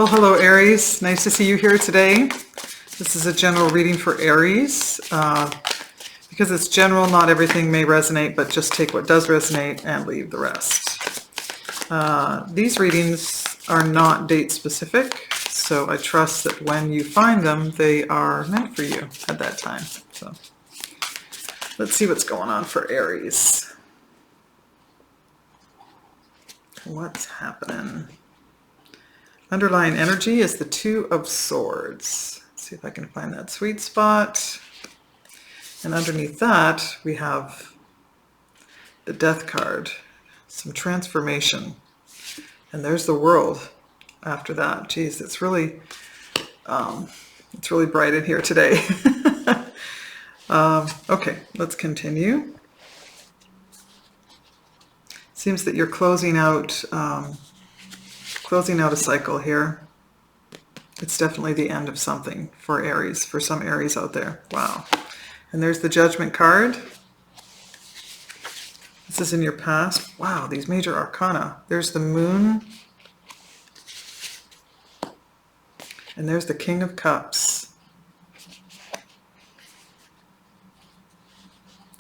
Well, hello Aries. Nice to see you here today. This is a general reading for Aries. Because it's general, not everything may resonate, but just take what does resonate and leave the rest. These readings are not date specific, so I trust that when you find them, they are meant for you at that time. So let's see what's going on for Aries. What's happening? Underlying energy is the Two of Swords. Let's see if I can find that sweet spot. And underneath that, we have the Death card, some transformation. And there's the World after that. Geez, it's really bright in here today. Okay, let's continue. Seems that you're closing out a cycle here. It's definitely the end of something for Aries, for some Aries out there. Wow. And there's the Judgment card. This is in your past. Wow, these Major Arcana. There's the Moon. And there's the King of Cups.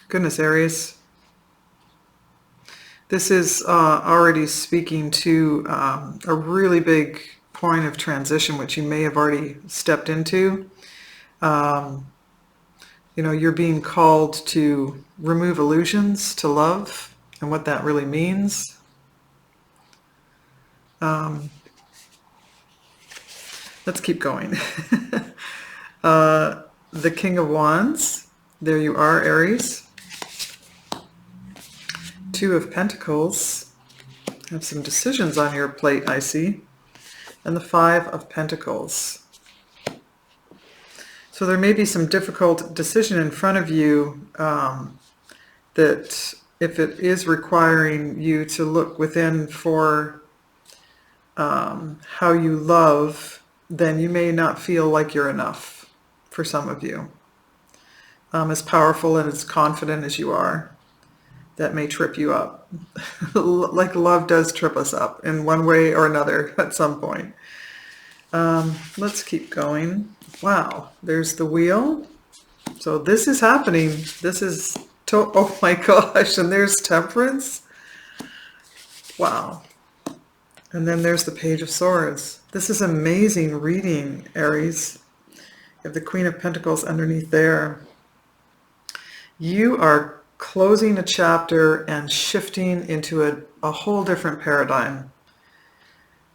Goodness, Aries. This is already speaking to a really big point of transition, which you may have already stepped into. You know, you're being called to remove illusions to love and what that really means. Let's keep going. The King of Wands. There you are, Aries. Two of Pentacles. Have some decisions on your plate, I see. And the Five of Pentacles. So there may be some difficult decision in front of you that if it is requiring you to look within for how you love, then you may not feel like you're enough for some of you. As powerful and as confident as you are, that may trip you up. Like love does trip us up in one way or another at some point. Let's keep going. Wow, there's the Wheel. So this is happening. This is, oh my gosh, and there's Temperance. Wow. And then there's the Page of Swords. This is amazing reading, Aries. You have the Queen of Pentacles underneath there. You are closing a chapter and shifting into a whole different paradigm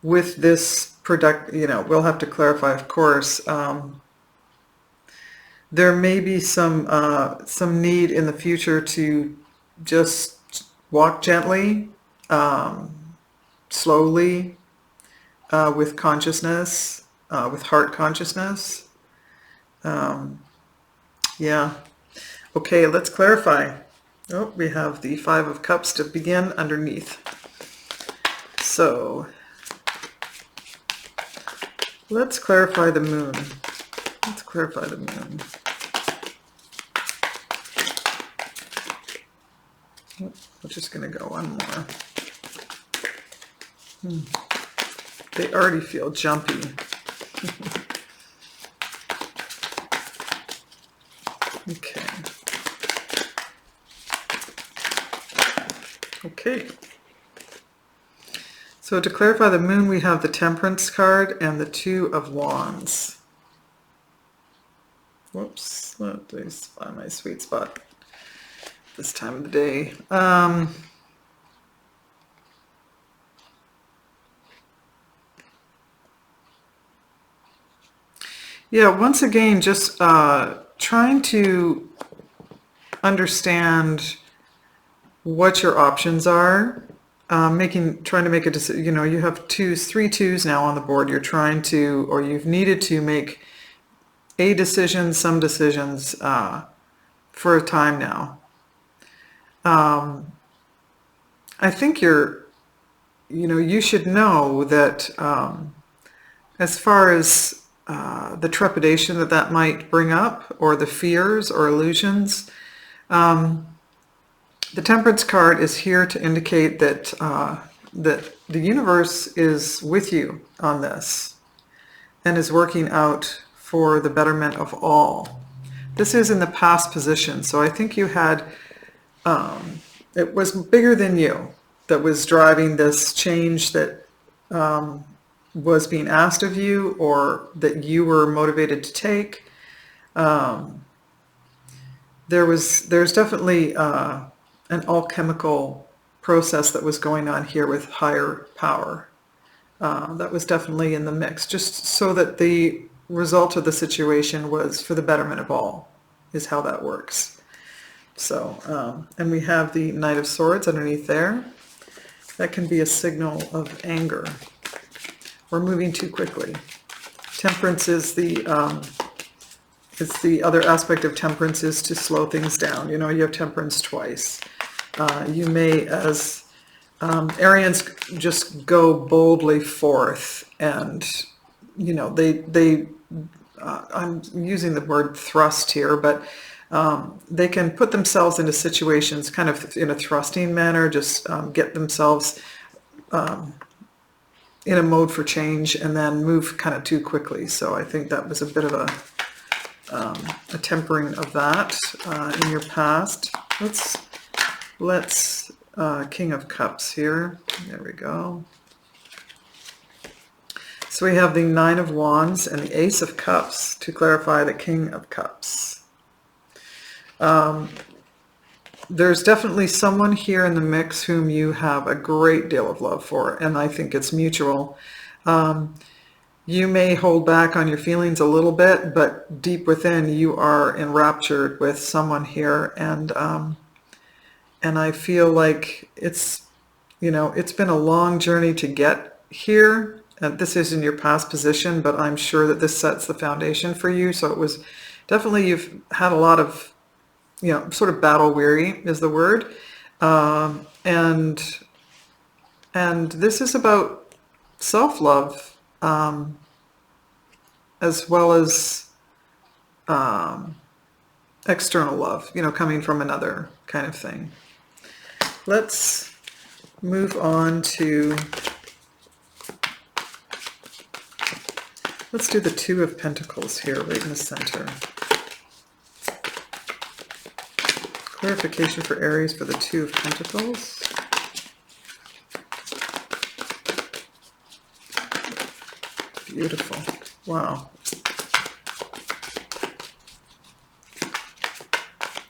with this product. You know, we'll have to clarify, of course. There may be some need in the future to just walk gently, slowly, with consciousness, with heart consciousness. Yeah. Okay, let's clarify. Oh, we have the Five of Cups to begin underneath. So let's clarify the Moon. Let's clarify the Moon. We're just going to go one more. They already feel jumpy. Okay. Okay. So to clarify the Moon, we have the Temperance card and the Two of Wands. Whoops, let me find my sweet spot this time of the day. Yeah, once again, just trying to understand what your options are. Trying to make a decision. You know, you have three twos now on the board. You're trying to, or you've needed to make a decision, some decisions for a time now. I think you should know that as far as the trepidation that might bring up, or the fears or illusions, the Temperance card is here to indicate that that the universe is with you on this. and is working out for the betterment of all. This is in the past position, so I think you had, it was bigger than you that was driving this change that was being asked of you or that you were motivated to take. There's definitely an alchemical process that was going on here with higher power. That was definitely in the mix, just so that the result of the situation was for the betterment of all, is how that works. So, and we have the Knight of Swords underneath there. That can be a signal of anger. We're moving too quickly. Temperance is it's the other aspect of temperance is to slow things down. You know, you have temperance twice. You may, as Arians, just go boldly forth, and you know I'm using the word thrust here, but they can put themselves into situations kind of in a thrusting manner, just get themselves in a mode for change and then move kind of too quickly. So I think that was a bit of a tempering of that in your past. Let's King of Cups here. There we go. So we have the Nine of Wands and the Ace of Cups to clarify the King of Cups. There's definitely someone here in the mix whom you have a great deal of love for, and I think it's mutual. You may hold back on your feelings a little bit, but deep within you are enraptured with someone here, and I feel like it's been a long journey to get here. And this is in your past position, but I'm sure that this sets the foundation for you. So it was definitely, you've had a lot of, sort of battle weary is the word. And this is about self-love, as well as external love, coming from another kind of thing. Let's move on to, let's do the Two of Pentacles here, right in the center. Clarification for Aries for the Two of Pentacles. Beautiful. Wow.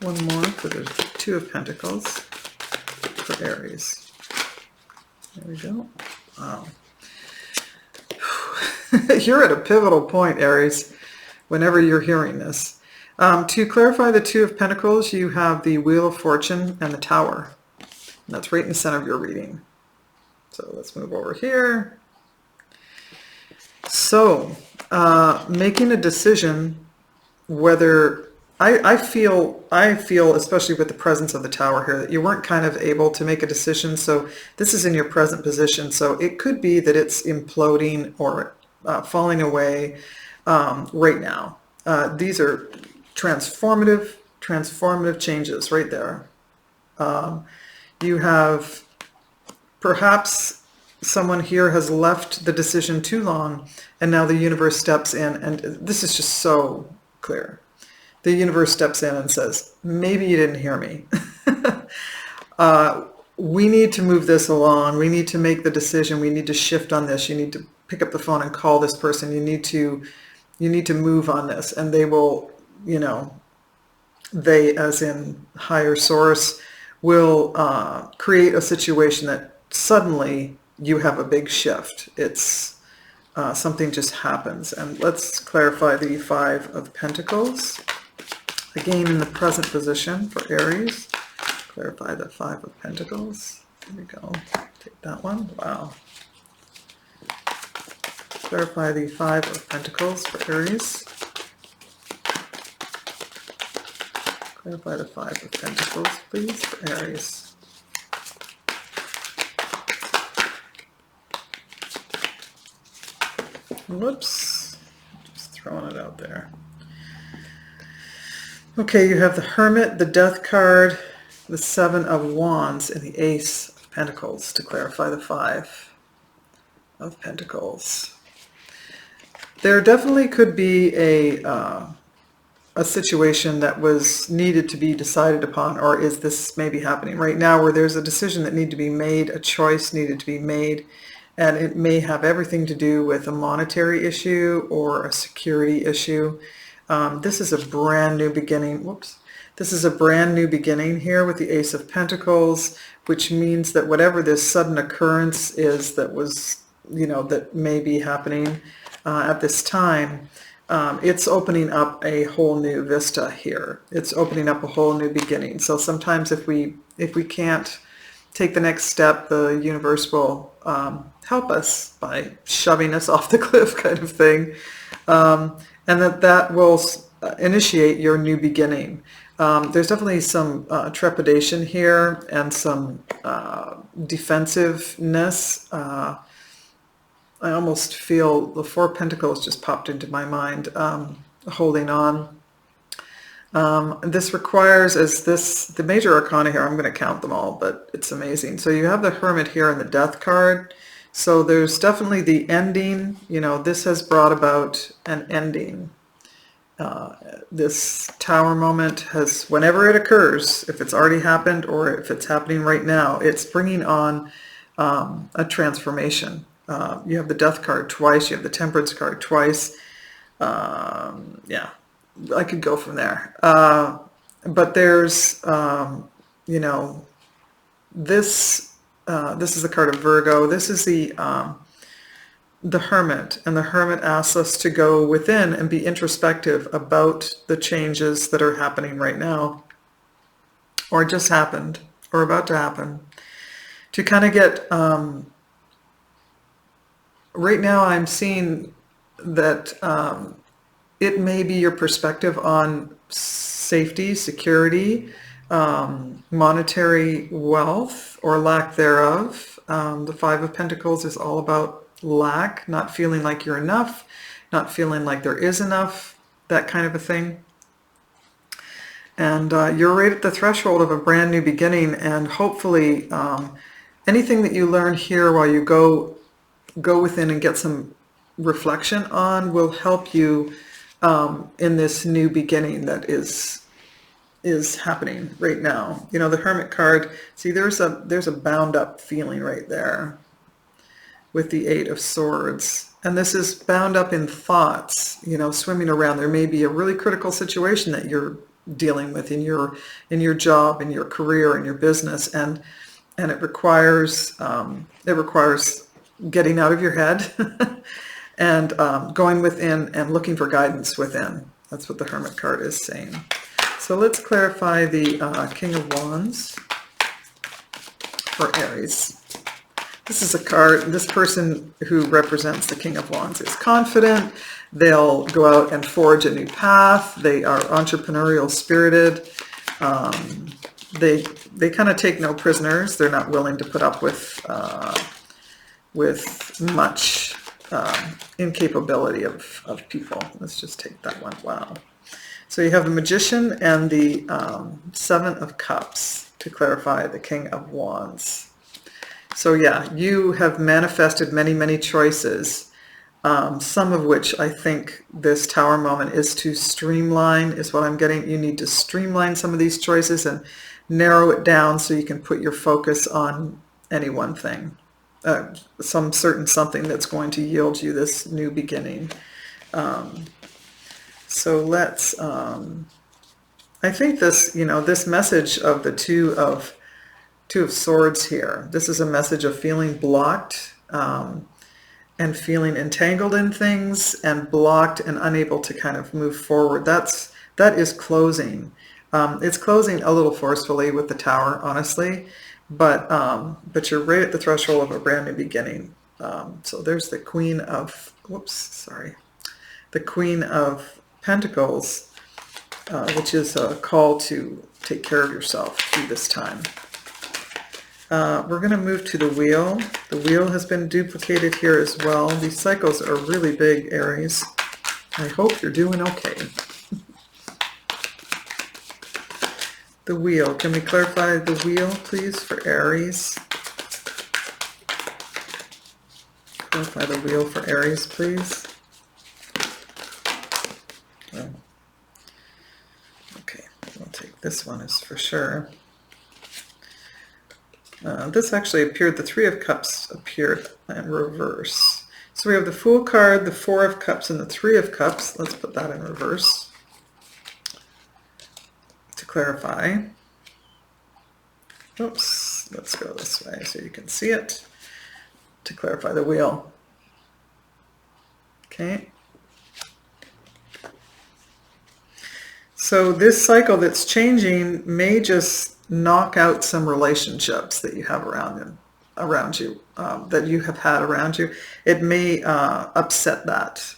One more for the Two of Pentacles for Aries. There we go. Wow. You're at a pivotal point, Aries, whenever you're hearing this. To clarify the Two of Pentacles, you have the Wheel of Fortune and the Tower. And that's right in the center of your reading. So let's move over here. So, making a decision whether... I feel, especially with the presence of the Tower here, that you weren't kind of able to make a decision. So this is in your present position. So it could be that it's imploding or falling away right now. These are transformative changes right there. You have perhaps someone here has left the decision too long, and now the universe steps in, and this is just so clear. The universe steps in and says, maybe you didn't hear me. We need to move this along. We need to make the decision. We need to shift on this. You need to pick up the phone and call this person. You need to move on this. And they will, they as in higher source, will create a situation that suddenly you have a big shift. It's something just happens. And let's clarify the Five of Pentacles. Again, in the present position for Aries. Clarify the Five of Pentacles. There we go. Take that one. Wow. Clarify the Five of Pentacles for Aries. Clarify the Five of Pentacles, please, for Aries. Whoops. Just throwing it out there. Okay, you have the Hermit, the Death card, the Seven of Wands, and the Ace of Pentacles to clarify the Five of Pentacles. There definitely could be a situation that was needed to be decided upon, or is this maybe happening right now, where there's a decision that needed to be made, a choice needed to be made, and it may have everything to do with a monetary issue or a security issue. This is a brand new beginning. Whoops. This is a brand new beginning here with the Ace of Pentacles, which means that whatever this sudden occurrence is that was, that may be happening at this time, it's opening up a whole new vista here. It's opening up a whole new beginning. So sometimes if we can't take the next step, the universe will help us by shoving us off the cliff, kind of thing, and that will initiate your new beginning. There's definitely some trepidation here and some defensiveness. I almost feel the Four of Pentacles just popped into my mind, holding on. This requires, the Major Arcana here, I'm going to count them all, but it's amazing. So you have the Hermit here and the Death card. So there's definitely the ending. This has brought about an ending. This Tower moment has, whenever it occurs, if it's already happened or if it's happening right now, it's bringing on a transformation. You have the Death card twice, you have the Temperance card twice. Yeah, I could go from there. But there's, this is the card of Virgo. This is the Hermit, and the Hermit asks us to go within and be introspective about the changes that are happening right now, or just happened, or about to happen, to kind of get, right now I'm seeing that it may be your perspective on safety, security, monetary wealth or lack thereof. The Five of Pentacles is all about lack, not feeling like you're enough, not feeling like there is enough, that kind of a thing. And you're right at the threshold of a brand new beginning, and hopefully anything that you learn here while you go within and get some reflection on will help you in this new beginning that is happening right now. The Hermit card, see, there's a bound up feeling right there with the Eight of Swords. And this is bound up in thoughts, swimming around. There may be a really critical situation that you're dealing with in your job, in your career, in your business, and it requires getting out of your head and going within and looking for guidance within. That's what the Hermit card is saying. So let's clarify the King of Wands for Aries. This is a card, this person who represents the King of Wands is confident. They'll go out and forge a new path. They are entrepreneurial spirited. They kind of take no prisoners. They're not willing to put up with much incapability of people. Let's just take that one. Wow. So you have the Magician and the Seven of Cups to clarify the King of Wands. So yeah, you have manifested many, many choices, some of which I think this Tower moment is to streamline, is what I'm getting. You need to streamline some of these choices and narrow it down so you can put your focus on any one thing, some certain something that's going to yield you this new beginning. So let's, I think this, this message of the Two of Swords here, this is a message of feeling blocked and feeling entangled in things and blocked and unable to kind of move forward. That is closing. It's closing a little forcefully with the Tower, honestly, but you're right at the threshold of a brand new beginning. So there's the Queen of, the Queen of Pentacles, which is a call to take care of yourself through this time. We're going to move to the Wheel. The Wheel has been duplicated here as well. These cycles are really big, Aries. I hope you're doing okay. The Wheel. Can we clarify the Wheel, please, for Aries? Clarify the Wheel for Aries, please. This one is for sure. This actually appeared, the Three of Cups appeared in reverse. So we have the Fool card, the Four of Cups, and the Three of Cups. Let's put that in reverse to clarify. Oops, let's go this way so you can see it to clarify the wheel. Okay. So this cycle that's changing may just knock out some relationships that you have around you, that you have had around you. It may upset that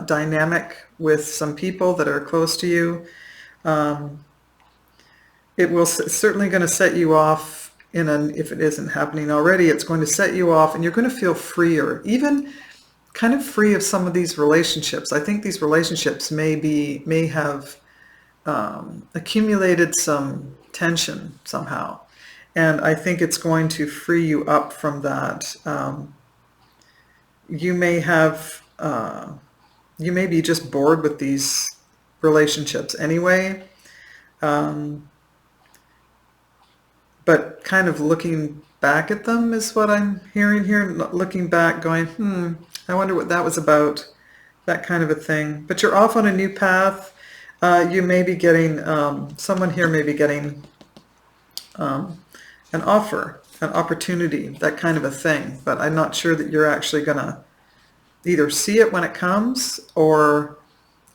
dynamic with some people that are close to you. It will certainly going to set you off if it isn't happening already, it's going to set you off and you're going to feel freer, even kind of free of some of these relationships. I think these relationships may have accumulated some tension somehow. And I think it's going to free you up from that. You may be just bored with these relationships anyway. But kind of looking back at them is what I'm hearing here. Looking back going, I wonder what that was about. That kind of a thing. But you're off on a new path. You may be getting, someone here may be getting an offer, an opportunity, that kind of a thing. But I'm not sure that you're actually going to either see it when it comes, or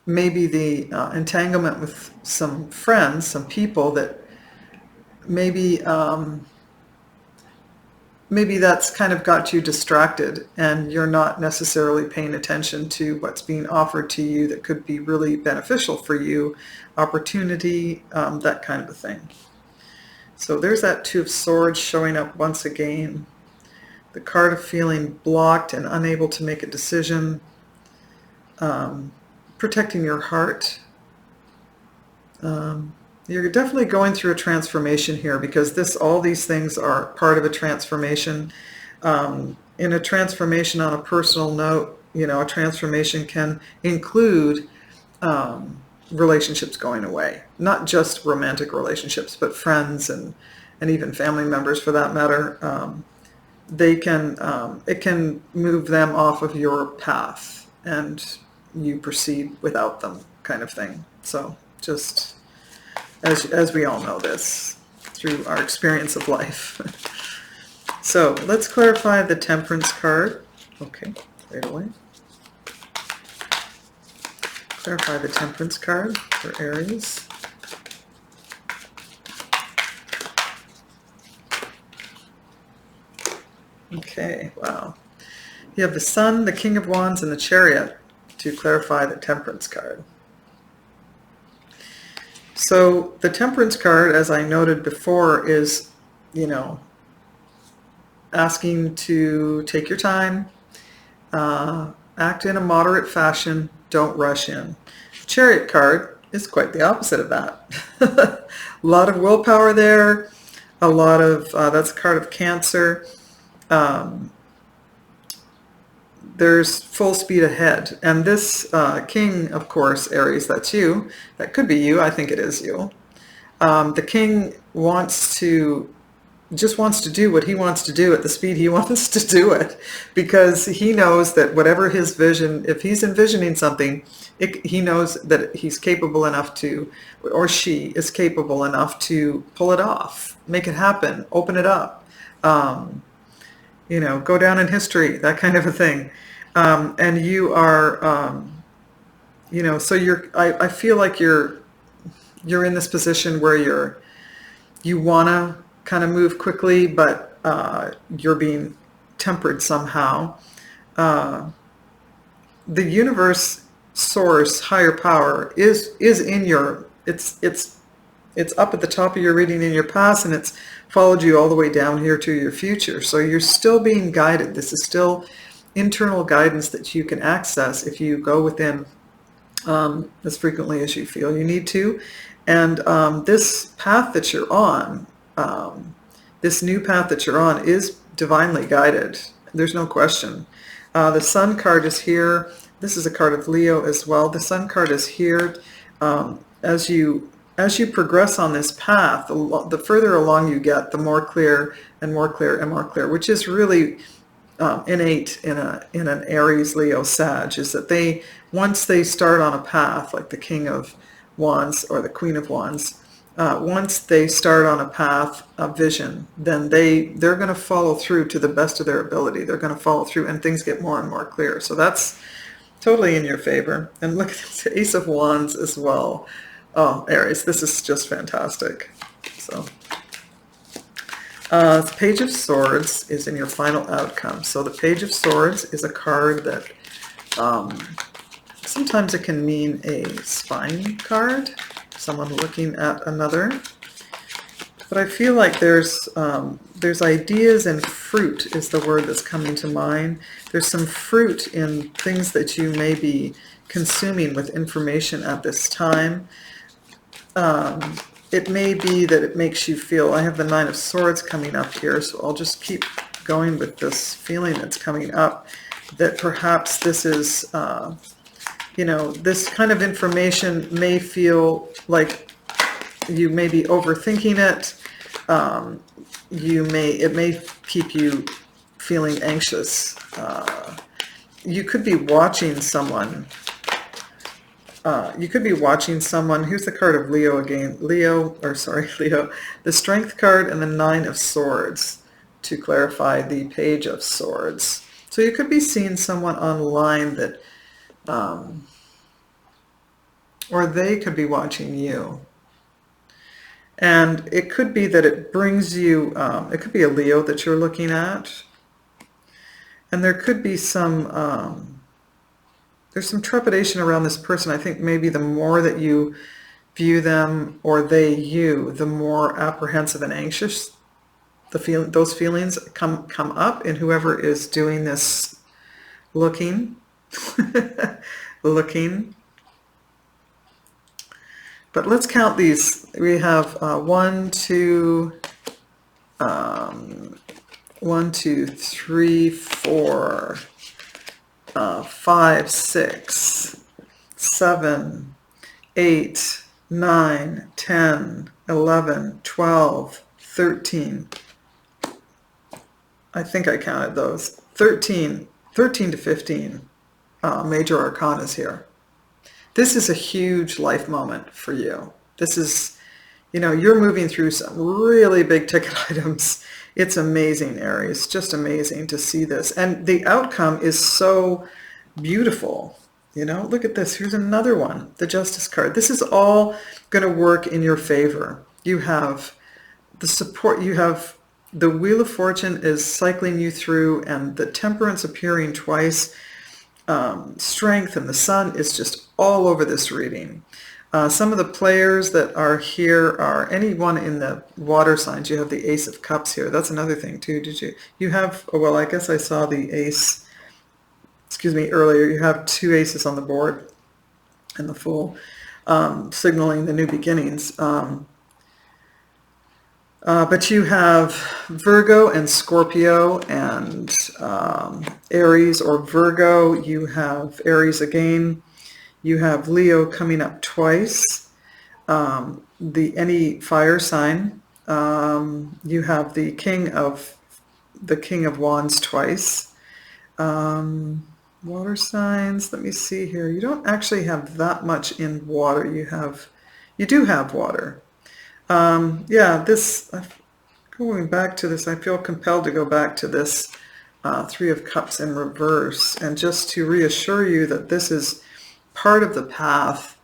maybe the entanglement with some friends, some people that maybe that's kind of got you distracted and you're not necessarily paying attention to what's being offered to you that could be really beneficial for you, opportunity, that kind of a thing. So there's that Two of Swords showing up once again. The card of feeling blocked and unable to make a decision, protecting your heart. You're definitely going through a transformation here, because all these things are part of a transformation. In a transformation on a personal note, a transformation can include relationships going away, not just romantic relationships, but friends and even family members for that matter. It can move them off of your path and you proceed without them, kind of thing. So just as we all know this through our experience of life. So let's clarify the Temperance card. Okay, right away. Clarify the Temperance card for Aries. Okay, wow. You have the Sun, the King of Wands, and the Chariot to clarify the Temperance card. So the Temperance card, as I noted before, is, asking to take your time, act in a moderate fashion, don't rush in. The Chariot card is quite the opposite of that. A lot of willpower there, a lot of, that's a card of Cancer. There's full speed ahead. And this King, of course, Aries, that's you. That could be you. I think it is you. The King just wants to do what he wants to do at the speed he wants to do it, because he knows that whatever his vision, if he's envisioning something, he knows that he's capable enough to, or she is capable enough to pull it off, make it happen, open it up, go down in history, that kind of a thing. And you are, so I feel like you're in this position where you want to kind of move quickly, but you're being tempered somehow. The universe, source, higher power is in it's up at the top of your reading in your past, and it's followed you all the way down here to your future. So you're still being guided. This is still internal guidance that you can access if you go within as frequently as you feel you need to. And this path that you're on, this new path that you're on, is divinely guided. There's no question. The Sun card is here. This is a card of Leo as well. The Sun card is here as you as you progress on this path, the further along you get, the more clear and more clear and more clear, which is really innate in an Aries, Leo, Sag, is that once they start on a path, like the King of Wands or the Queen of Wands, once they start on a path of vision, then they're going to follow through to the best of their ability. They're going to follow through, and things get more and more clear. So that's totally in your favor. And look at this Ace of Wands as well. Oh, Aries, this is just fantastic. So, the Page of Swords is in your final outcome. So the Page of Swords is a card that sometimes it can mean a spying card, someone looking at another. But I feel like there's ideas, and fruit is the word that's coming to mind. There's some fruit in things that you may be consuming with information at this time. It may be that it makes you feel, I have the Nine of Swords coming up here, so I'll just keep going with this feeling that's coming up, that perhaps this is, this kind of information may feel like you may be overthinking it. It may keep you feeling anxious. You could be watching someone. Who's the card of Leo again? Leo. The Strength card and the Nine of Swords to clarify the Page of Swords. So you could be seeing someone online that, or they could be watching you. And it could be that it brings you, it could be a Leo that you're looking at. And there could be there's some trepidation around this person. I think maybe the more that you view them, or they you, the more apprehensive and anxious those feelings come up in whoever is doing this looking. looking. But let's count these. We have 1, 2, 3, 4, 5, 6, 7, 8, 9, 10, 11, 12, 13. I think I counted those. 13 to 15 major arcanas here. This is a huge life moment for you. This is, you're moving through some really big ticket items. It's amazing, Aries. Just amazing to see this. And the outcome is so beautiful. Look at this. Here's another one, the Justice card. This is all going to work in your favor. You have the support. You have the Wheel of Fortune is cycling you through, and the Temperance appearing twice. Strength and the Sun is just all over this reading. Some of the players that are here are anyone in the water signs. You have the Ace of Cups here. That's another thing too. You have, well, I guess I saw the ace, earlier. You have 2 aces on the board and the Fool, signaling the new beginnings. But you have Virgo and Scorpio and Aries or Virgo. You have Aries again. You have Leo coming up twice. Any fire sign. You have the King of Wands twice. Water signs. Let me see here. You don't actually have that much in water. You do have water. Going back to this, I feel compelled to go back to this 3 of Cups in reverse, and just to reassure you that this is part of the path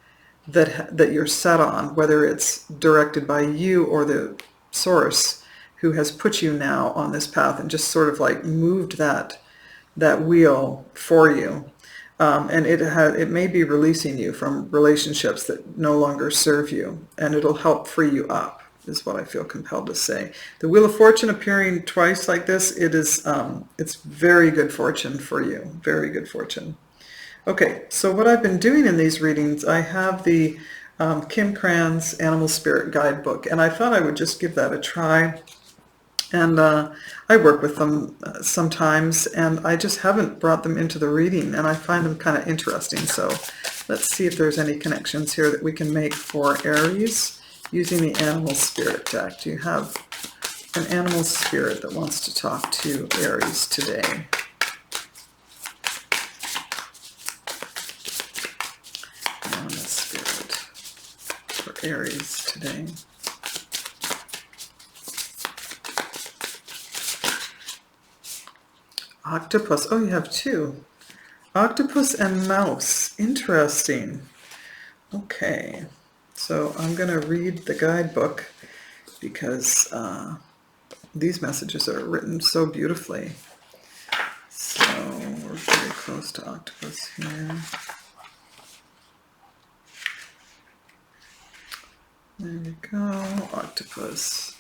that you're set on, whether it's directed by you or the source who has put you now on this path and just sort of like moved that wheel for you. And it may be releasing you from relationships that no longer serve you, and it'll help free you up, is what I feel compelled to say. The Wheel of Fortune appearing twice like this, it's very good fortune for you, very good fortune. Okay, so what I've been doing in these readings, I have the Kim Cran's Animal Spirit Guidebook, and I thought I would just give that a try. And I work with them sometimes, and I just haven't brought them into the reading, and I find them kind of interesting. So let's see if there's any connections here that we can make for Aries. using the animal spirit deck. Do you have an animal spirit that wants to talk to Aries today? Animal spirit for Aries today. Octopus. Oh, you have two. Octopus and mouse. Interesting. Okay. So I'm going to read the guidebook because these messages are written so beautifully. So we're very close to octopus here. There we go. Octopus.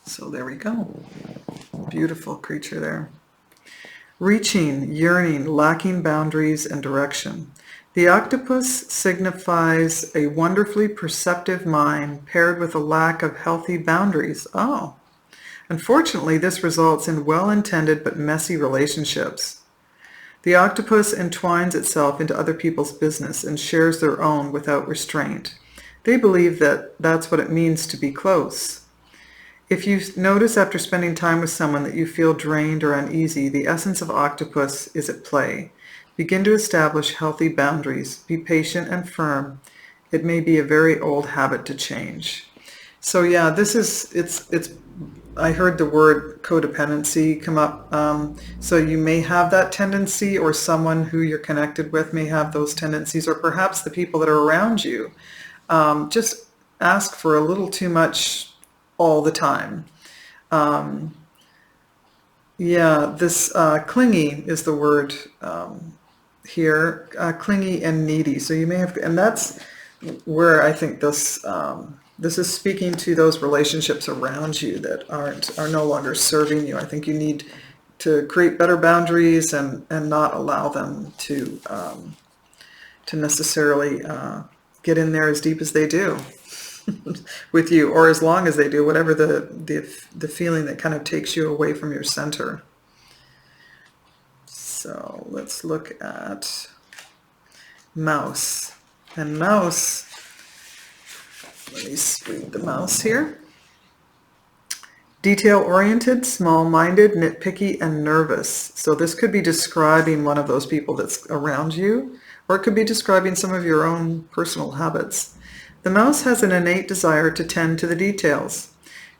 So there we go. Beautiful creature there. Reaching, yearning, lacking boundaries and direction. The octopus signifies a wonderfully perceptive mind paired with a lack of healthy boundaries. Oh. Unfortunately, this results in well-intended but messy relationships. The octopus entwines itself into other people's business and shares their own without restraint. They believe that that's what it means to be close. If you notice after spending time with someone that you feel drained or uneasy, the essence of octopus is at play. Begin to establish healthy boundaries. Be patient and firm. It may be a very old habit to change. So yeah, this is, it's I heard the word codependency come up. So you may have that tendency, or someone who you're connected with may have those tendencies, or perhaps the people that are around you just ask for a little too much all the time. Yeah, this clingy is the word here, clingy and needy. So you may have, and that's where I think this is speaking to those relationships around you that are no longer serving you. I think you need to create better boundaries and not allow them to necessarily get in there as deep as they do with you, or as long as they do, whatever the feeling that kind of takes you away from your center. So let's look at mouse. And mouse, let me read the mouse here. Detail-oriented, small-minded, nitpicky, and nervous. So this could be describing one of those people that's around you, or it could be describing some of your own personal habits. The mouse has an innate desire to tend to the details.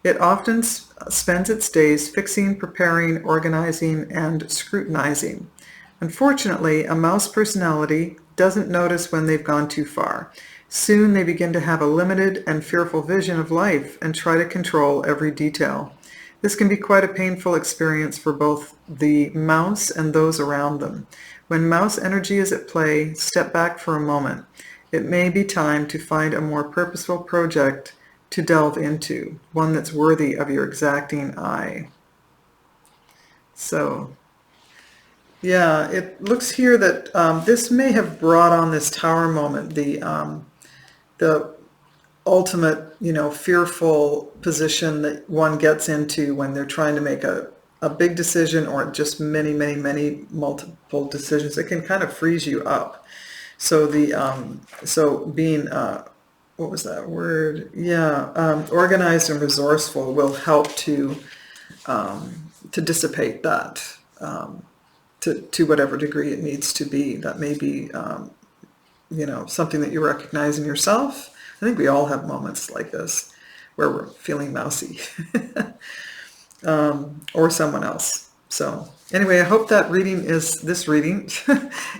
It often spends its days fixing, preparing, organizing, and scrutinizing. Unfortunately, a mouse personality doesn't notice when they've gone too far. Soon they begin to have a limited and fearful vision of life and try to control every detail. This can be quite a painful experience for both the mouse and those around them. When mouse energy is at play, step back for a moment. It may be time to find a more purposeful project to delve into, one that's worthy of your exacting eye. So, yeah, it looks here that this may have brought on this tower moment, the ultimate, fearful position that one gets into when they're trying to make a big decision, or just many multiple decisions. It can kind of freeze you up. So so being, what was that word? Yeah, organized and resourceful will help to dissipate that to whatever degree it needs to be. That may be, something that you recognize in yourself. I think we all have moments like this where we're feeling mousy, or someone else. So anyway, I hope that this reading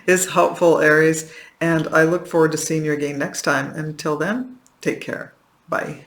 is helpful, Aries, and I look forward to seeing you again next time. Until then, take care. Bye.